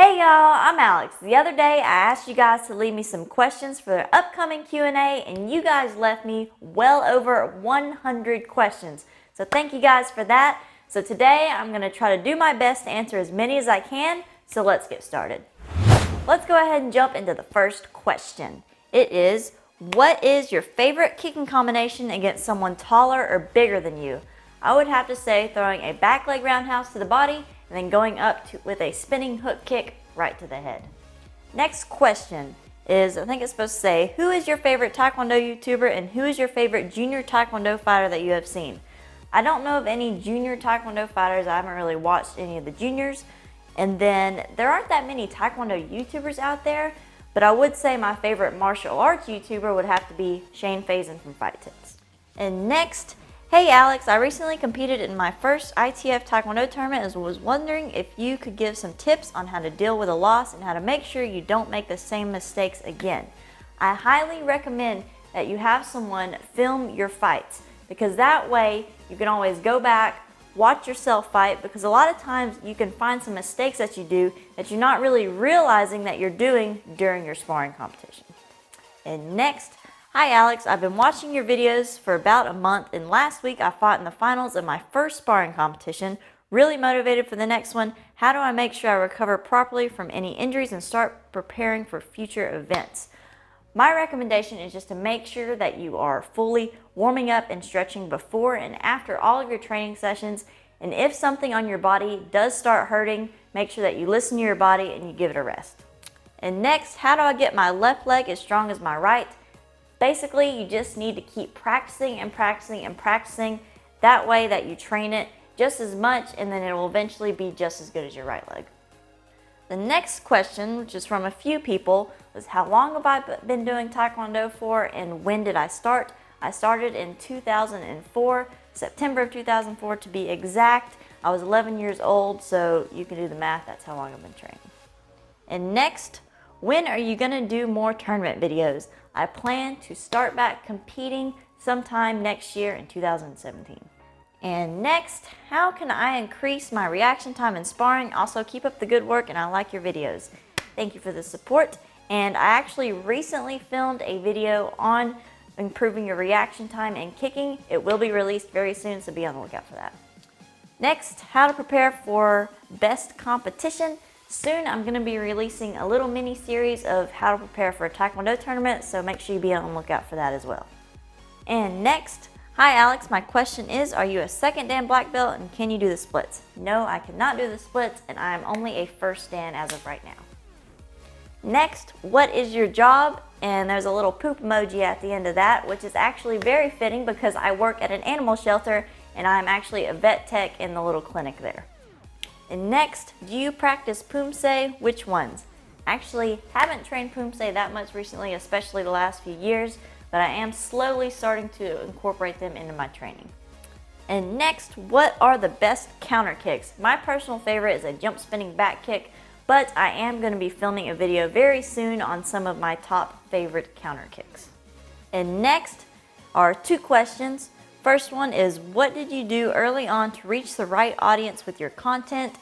Hey y'all, I'm Alex. The other day I asked you guys to leave me some questions for the upcoming Q&A and you guys left me well over 100 questions. So thank you guys for that. So today I'm going to try to do my best to answer as many as I can. So let's get started. Let's go ahead and jump into the first question. It is, what is your favorite kicking combination against someone taller or bigger than you? I would have to say throwing a back leg roundhouse to the body and then going up with a spinning hook kick right to the head. Next question is, I think it's supposed to say, who is your favorite Taekwondo YouTuber and who is your favorite junior Taekwondo fighter that you have seen? I don't know of any junior Taekwondo fighters. I haven't really watched any of the juniors. And then there aren't that many Taekwondo YouTubers out there, but I would say my favorite martial arts YouTuber would have to be Shane Faison from Fight Tips. And next, hey Alex, I recently competed in my first ITF Taekwondo tournament and was wondering if you could give some tips on how to deal with a loss and how to make sure you don't make the same mistakes again. I highly recommend that you have someone film your fights because that way you can always go back, watch yourself fight, because a lot of times you can find some mistakes that you do that you're not really realizing that you're doing during your sparring competition. And next, hi Alex, I've been watching your videos for about a month and last week I fought in the finals of my first sparring competition. Really motivated for the next one. How do I make sure I recover properly from any injuries and start preparing for future events? My recommendation is just to make sure that you are fully warming up and stretching before and after all of your training sessions. And if something on your body does start hurting, make sure that you listen to your body and you give it a rest. And next, how do I get my left leg as strong as my right? Basically, you just need to keep practicing and practicing and practicing. That way that you train it just as much and then it will eventually be just as good as your right leg. The next question, which is from a few people, was how long have I been doing Taekwondo for and when did I start? I started in 2004, September of 2004 to be exact. I was 11 years old, so you can do the math, that's how long I've been training. And next, when are you going to do more tournament videos? I plan to start back competing sometime next year in 2017. And next, how can I increase my reaction time in sparring? Also, keep up the good work and I like your videos. Thank you for the support. And I actually recently filmed a video on improving your reaction time and kicking. It will be released very soon, so be on the lookout for that. Next, how to prepare for best competition. Soon I'm going to be releasing a little mini series of how to prepare for a Taekwondo tournament, so make sure you be on the lookout for that as well. And next, hi Alex, my question is, are you a second Dan black belt and can you do the splits? No, I cannot do the splits and I am only a first Dan as of right now. Next, what is your job? And there's a little poop emoji at the end of that, which is actually very fitting because I work at an animal shelter and I'm actually a vet tech in the little clinic there. And next, do you practice Poomsae? Which ones? Actually, haven't trained Poomsae that much recently, especially the last few years, but I am slowly starting to incorporate them into my training. And next, what are the best counter kicks? My personal favorite is a jump spinning back kick, but I am going to be filming a video very soon on some of my top favorite counter kicks. And next are two questions. First one is, what did you do early on to reach the right audience with your content?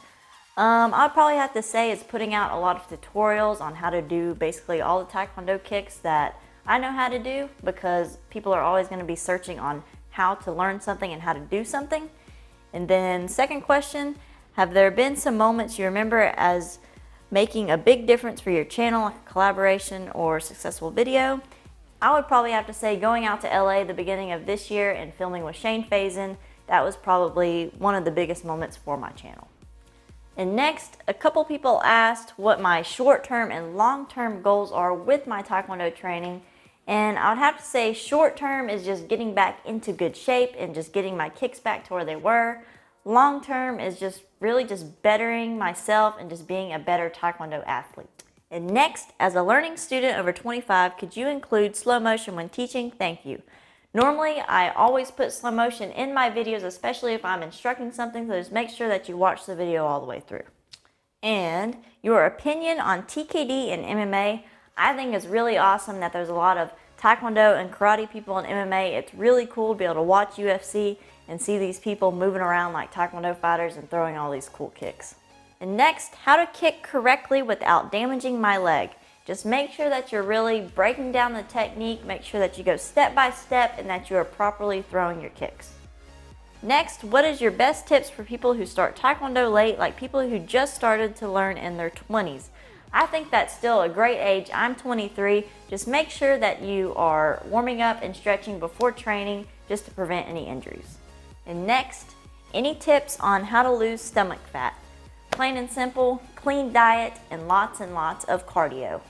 I'd probably have to say it's putting out a lot of tutorials on how to do basically all the Taekwondo kicks that I know how to do, because people are always going to be searching on how to learn something and how to do something. And then second question, have there been some moments you remember as making a big difference for your channel, like a collaboration or successful video? I would probably have to say going out to LA the beginning of this year and filming with Shane Faison. That was probably one of the biggest moments for my channel. And next, a couple people asked what my short-term and long-term goals are with my Taekwondo training. And I would have to say short-term is just getting back into good shape and just getting my kicks back to where they were. Long-term is just really just bettering myself and just being a better Taekwondo athlete. And next, as a learning student over 25, could you include slow motion when teaching? Thank you. Normally, I always put slow motion in my videos, especially if I'm instructing something, so just make sure that you watch the video all the way through. And your opinion on TKD and MMA, I think it's really awesome that there's a lot of Taekwondo and karate people in MMA. It's really cool to be able to watch UFC and see these people moving around like Taekwondo fighters and throwing all these cool kicks. And next, how to kick correctly without damaging my leg. Just make sure that you're really breaking down the technique, make sure that you go step by step and that you are properly throwing your kicks. Next, what is your best tips for people who start Taekwondo late, like people who just started to learn in their 20s? I think that's still a great age. I'm 23. Just make sure that you are warming up and stretching before training just to prevent any injuries. And next, any tips on how to lose stomach fat? Plain and simple, clean diet, and lots of cardio.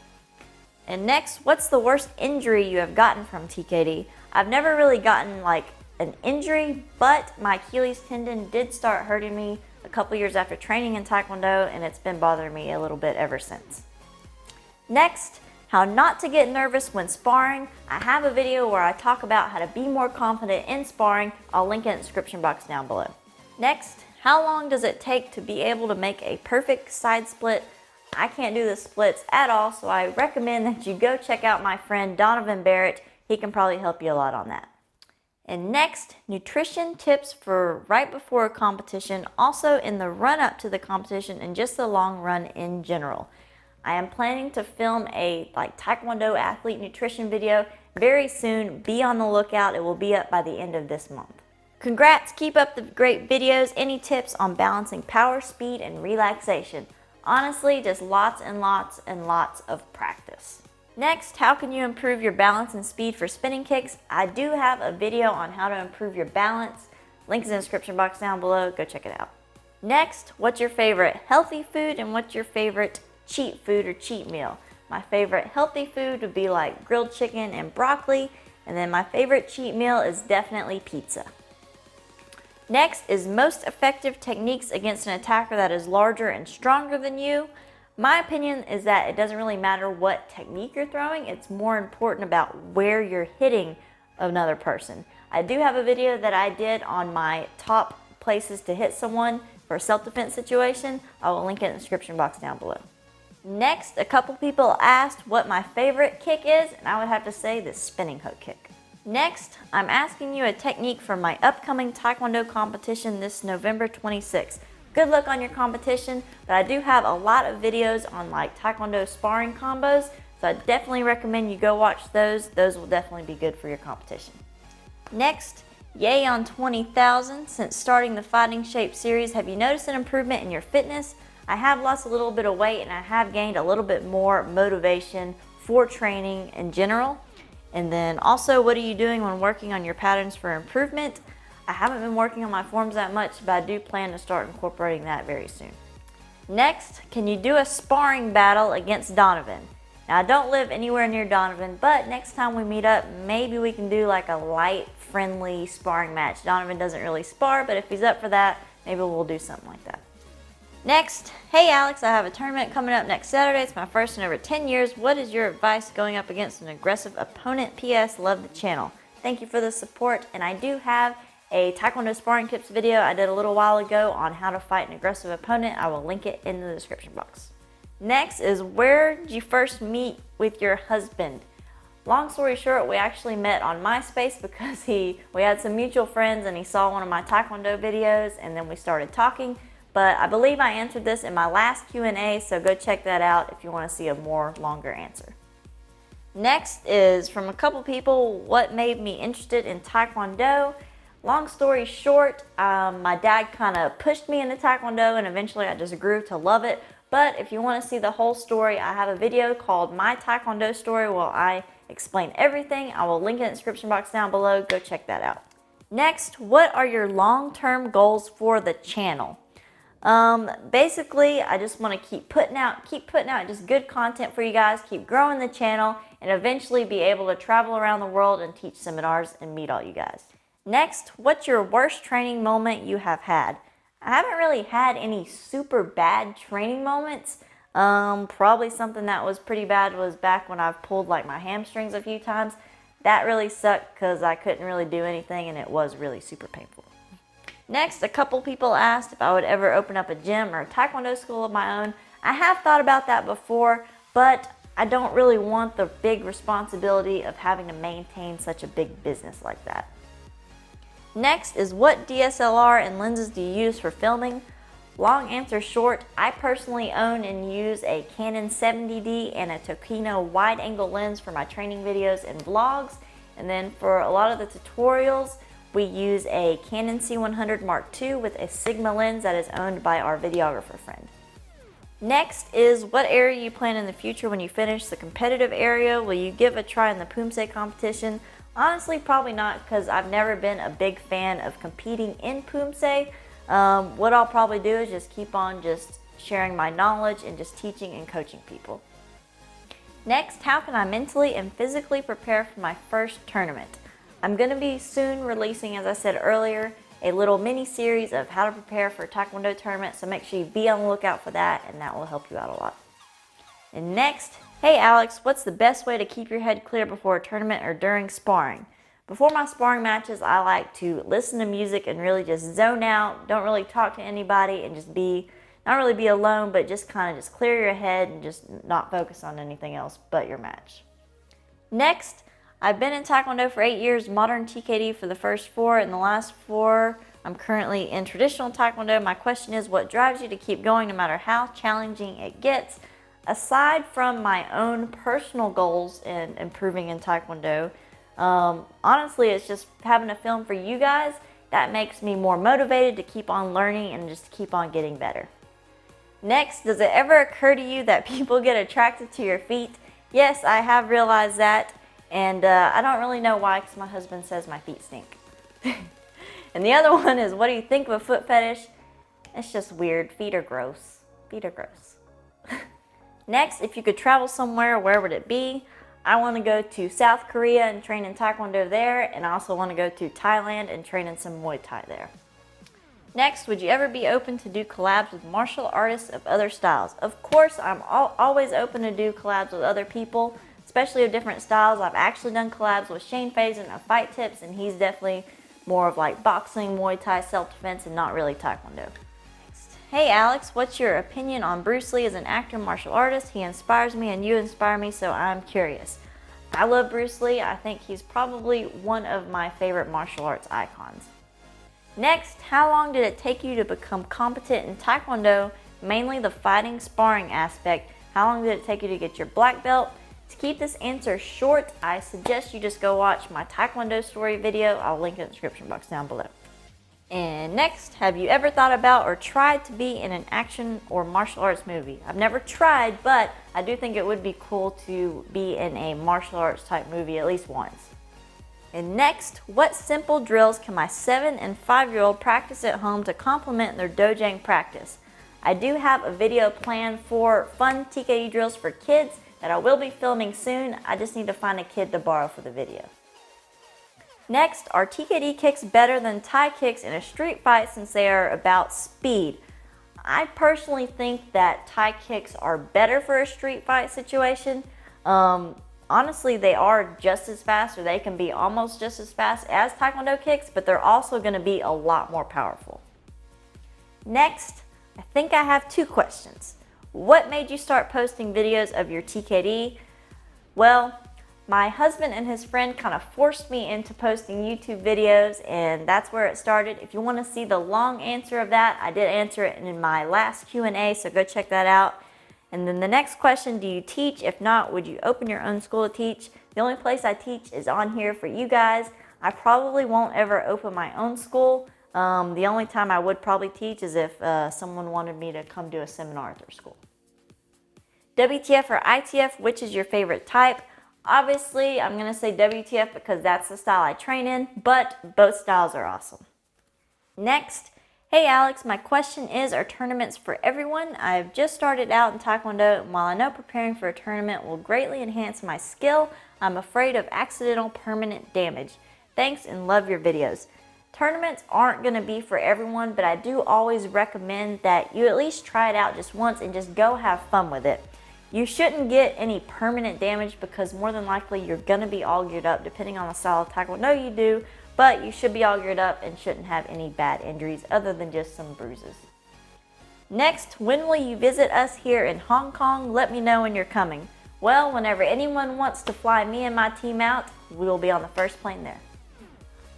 And next, what's the worst injury you have gotten from TKD? I've never really gotten like an injury, but my Achilles tendon did start hurting me a couple years after training in Taekwondo, and it's been bothering me a little bit ever since. Next, how not to get nervous when sparring. I have a video where I talk about how to be more confident in sparring. I'll link it in the description box down below. Next, how long does it take to be able to make a perfect side split? I can't do the splits at all, so I recommend that you go check out my friend Donovan. He can probably help you a lot on that. And next, nutrition tips for right before a competition, also in the run up to the competition and just the long run in general. I am planning to film a Taekwondo athlete nutrition video very soon. Be on the lookout. It will be up by the end of this month. Congrats, keep up the great videos. Any tips on balancing power, speed, and relaxation? Honestly, just lots of practice. Next, how can you improve your balance and speed for spinning kicks? I do have a video on how to improve your balance. Link is in the description box down below. Go check it out. Next, what's your favorite healthy food and what's your favorite cheat food or cheat meal? My favorite healthy food would be like grilled chicken and broccoli, and then my favorite cheat meal is definitely pizza. Next is most effective techniques against an attacker that is larger and stronger than you. My opinion is that it doesn't really matter what technique you're throwing. It's more important about where you're hitting another person. I do have a video that I did on my top places to hit someone for a self-defense situation. I will link it in the description box down below. Next, a couple people asked what my favorite kick is, and I would have to say the spinning hook kick. Next, I'm asking you a technique for my upcoming Taekwondo competition this November 26th. Good luck on your competition, but I do have a lot of videos on Taekwondo sparring combos, so I definitely recommend you go watch those. Those will definitely be good for your competition. Next, yay on 20,000. Since starting the Fighting Shape series, have you noticed an improvement in your fitness? I have lost a little bit of weight and I have gained a little bit more motivation for training in general. And then also, what are you doing when working on your patterns for improvement? I haven't been working on my forms that much, but I do plan to start incorporating that very soon. Next, can you do a sparring battle against Donovan? Now, I don't live anywhere near Donovan, but next time we meet up, maybe we can do like a light, friendly sparring match. Donovan doesn't really spar, but if he's up for that, maybe we'll do something like that. Next, hey Alex, I have a tournament coming up next Saturday. It's my first in over 10 years. What is your advice going up against an aggressive opponent? P.S. Love the channel. Thank you for the support, and I do have a Taekwondo sparring tips video I did a little while ago on how to fight an aggressive opponent. I will link it in the description box. Next is, where did you first meet with your husband? Long story short, we actually met on MySpace because we had some mutual friends and he saw one of my Taekwondo videos and then we started talking. But I believe I answered this in my last Q&A, so go check that out if you want to see a more longer answer. Next is from a couple people, what made me interested in Taekwondo? Long story short, my dad kind of pushed me into Taekwondo and eventually I just grew to love it. But if you want to see the whole story, I have a video called My Taekwondo Story where I explain everything. I will link it in the description box down below. Go check that out. Next, what are your long-term goals for the channel? Basically, I just want to keep putting out just good content for you guys, keep growing the channel, and eventually be able to travel around the world and teach seminars and meet all you guys. Next, what's your worst training moment you have had? I haven't really had any super bad training moments. Probably something that was pretty bad was back when I've pulled like my hamstrings a few times. That really sucked because I couldn't really do anything and it was really super painful. Next, a couple people asked if I would ever open up a gym or a Taekwondo school of my own. I have thought about that before, but I don't really want the big responsibility of having to maintain such a big business like that. Next is, what DSLR and lenses do you use for filming? Long answer short, I personally own and use a Canon 70D and a Taekwondo wide angle lens for my training videos and vlogs. And then for a lot of the tutorials, we use a Canon C100 Mark II with a Sigma lens that is owned by our videographer friend. Next is, what area you plan in the future when you finish the competitive area? Will you give a try in the Poomsae competition? Honestly, probably not, because I've never been a big fan of competing in Poomsae. What I'll probably do is just keep on just sharing my knowledge and just teaching and coaching people. Next, how can I mentally and physically prepare for my first tournament? I'm going to be soon releasing, as I said earlier, a little mini series of how to prepare for a Taekwondo tournament, so make sure you be on the lookout for that, and that will help you out a lot. And next, hey Alex, what's the best way to keep your head clear before a tournament or during sparring? Before my sparring matches, I like to listen to music and really just zone out, don't really talk to anybody, and just not really be alone, but just kind of just clear your head and just not focus on anything else but your match. Next, I've been in Taekwondo for 8 years, modern TKD for the first 4, and the last 4, I'm currently in traditional Taekwondo. My question is, what drives you to keep going no matter how challenging it gets? Aside from my own personal goals in improving in Taekwondo, honestly, it's just having a film for you guys that makes me more motivated to keep on learning and just keep on getting better. Next, does it ever occur to you that people get attracted to your feet? Yes, I have realized that. And I don't really know why, because my husband says my feet stink. And the other one is, what do you think of a foot fetish? It's just weird. Feet are gross. Feet are gross. Next, if you could travel somewhere, where would it be? I want to go to South Korea and train in Taekwondo there, and I also want to go to Thailand and train in some Muay Thai there. Next, would you ever be open to do collabs with martial artists of other styles? Of course, I'm always open to do collabs with other people, especially of different styles. I've actually done collabs with Shane Faison of Fight Tips, and he's definitely more of like boxing, Muay Thai, self-defense, and not really Taekwondo. Next. Hey Alex, what's your opinion on Bruce Lee as an actor and martial artist? He inspires me and you inspire me, so I'm curious. I love Bruce Lee. I think he's probably one of my favorite martial arts icons. Next, how long did it take you to become competent in Taekwondo, mainly the fighting sparring aspect? How long did it take you to get your black belt? To keep this answer short, I suggest you just go watch my Taekwondo story video. I'll link it in the description box down below. And next, have you ever thought about or tried to be in an action or martial arts movie? I've never tried, but I do think it would be cool to be in a martial arts type movie at least once. And next, what simple drills can my 7 and 5-year-old practice at home to complement their Dojang practice? I do have a video planned for fun TKD drills for kids that I will be filming soon. I just need to find a kid to borrow for the video. Next, are TKD kicks better than Thai kicks in a street fight since they are about speed? I personally think that Thai kicks are better for a street fight situation. Honestly, they are just as fast, or they can be almost just as fast as Taekwondo kicks, but they're also going to be a lot more powerful. Next, I think I have 2 questions. What made you start posting videos of your TKD? Well, my husband and his friend kind of forced me into posting YouTube videos, and that's where it started. If you want to see the long answer of that, I did answer it in my last Q&A, so go check that out. And then the next question, do you teach? If not, would you open your own school to teach? The only place I teach is on here for you guys. I probably won't ever open my own school. The only time I would probably teach is if someone wanted me to come do a seminar at their school. WTF or ITF, which is your favorite type? Obviously, I'm going to say WTF because that's the style I train in, but both styles are awesome. Next, hey Alex, my question is, are tournaments for everyone? I've just started out in Taekwondo, and while I know preparing for a tournament will greatly enhance my skill, I'm afraid of accidental permanent damage. Thanks and love your videos. Tournaments aren't going to be for everyone, but I do always recommend that you at least try it out just once and just go have fun with it. You shouldn't get any permanent damage because more than likely you're going to be all geared up depending on the style of Taekwondo you do, but you should be all geared up and shouldn't have any bad injuries other than just some bruises. Next, when will you visit us here in Hong Kong? Let me know when you're coming. Well, whenever anyone wants to fly me and my team out, we will be on the first plane there.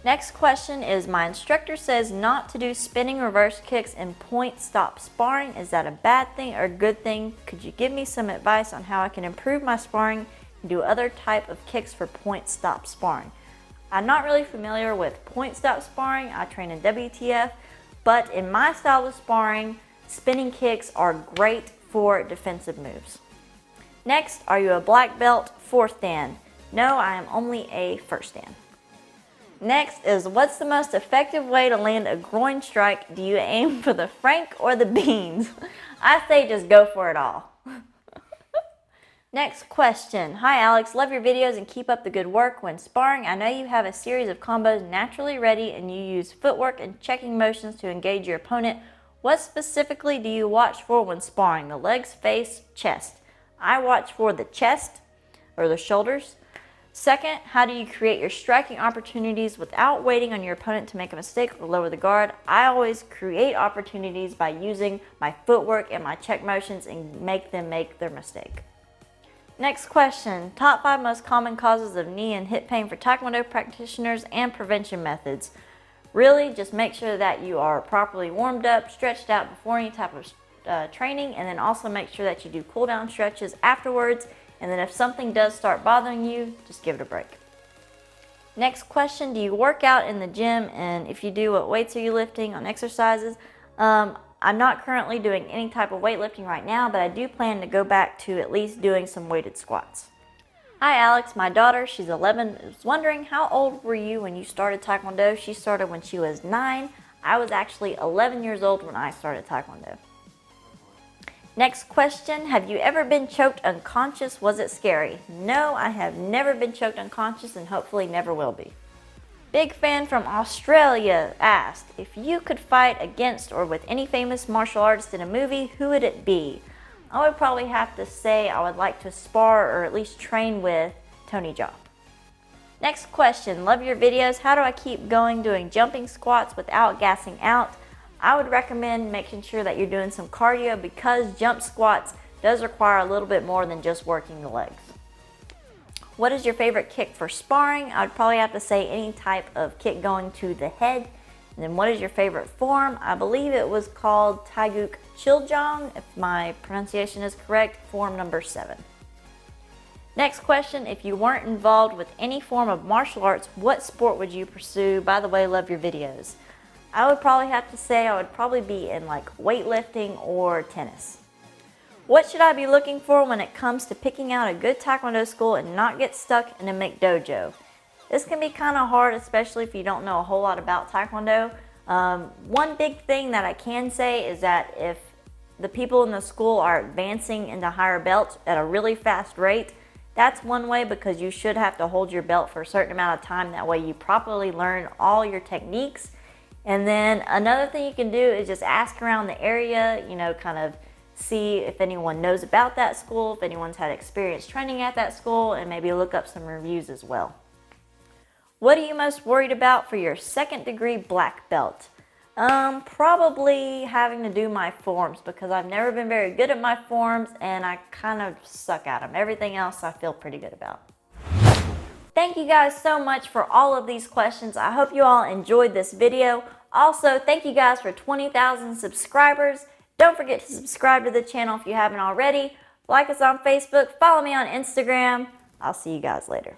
Next question is, my instructor says not to do spinning reverse kicks in point stop sparring. Is that a bad thing or a good thing? Could you give me some advice on how I can improve my sparring and do other type of kicks for point stop sparring? I'm not really familiar with point stop sparring. I train in WTF, but in my style of sparring, spinning kicks are great for defensive moves. Next, are you a black belt, 4th dan? No, I am only a 1st dan. Next is, what's the most effective way to land a groin strike? Do you aim for the frank or the beans? I say just go for it all. Next question. Hi Alex, love your videos and keep up the good work. When sparring, I know you have a series of combos naturally ready and you use footwork and checking motions to engage your opponent. What specifically do you watch for when sparring? The legs, face, chest? I watch for the chest or the shoulders. Second, how do you create your striking opportunities without waiting on your opponent to make a mistake or lower the guard? I always create opportunities by using my footwork and my check motions and make them make their mistake. Next question, top 5 most common causes of knee and hip pain for Taekwondo practitioners and prevention methods. Really, just make sure that you are properly warmed up, stretched out before any type of training, and then also make sure that you do cool down stretches afterwards. And then if something does start bothering you, just give it a break. Next question, do you work out in the gym? And if you do, what weights are you lifting on exercises? I'm not currently doing any type of weightlifting right now, but I do plan to go back to at least doing some weighted squats. Hi Alex, my daughter, she's 11, is wondering how old were you when you started Taekwondo? She started when she was 9. I was actually 11 years old when I started Taekwondo. Next question, have you ever been choked unconscious? Was it scary? No, I have never been choked unconscious and hopefully never will be. Big fan from Australia asked, if you could fight against or with any famous martial artist in a movie, who would it be? I would probably have to say I would like to spar or at least train with Tony Jaa. Next question, love your videos. How do I keep going doing jumping squats without gassing out? I would recommend making sure that you're doing some cardio because jump squats does require a little bit more than just working the legs. What is your favorite kick for sparring? I would probably have to say any type of kick going to the head. And then what is your favorite form? I believe it was called Taeguk Chiljong, if my pronunciation is correct, form number 7. Next question, if you weren't involved with any form of martial arts, what sport would you pursue? By the way, love your videos. I would probably have to say I would probably be in like weightlifting or tennis. What should I be looking for when it comes to picking out a good Taekwondo school and not get stuck in a McDojo? This can be kind of hard, especially if you don't know a whole lot about Taekwondo. One big thing that I can say is that if the people in the school are advancing into higher belts at a really fast rate, that's one way because you should have to hold your belt for a certain amount of time. That way you properly learn all your techniques. And then another thing you can do is just ask around the area, kind of see if anyone knows about that school, if anyone's had experience training at that school, and maybe look up some reviews as well. What are you most worried about for your 2nd degree black belt? Probably having to do my forms because I've never been very good at my forms and I kind of suck at them. Everything else I feel pretty good about. Thank you guys so much for all of these questions. I hope you all enjoyed this video. Also, thank you guys for 20,000 subscribers. Don't forget to subscribe to the channel if you haven't already. Like us on Facebook, follow me on Instagram. I'll see you guys later.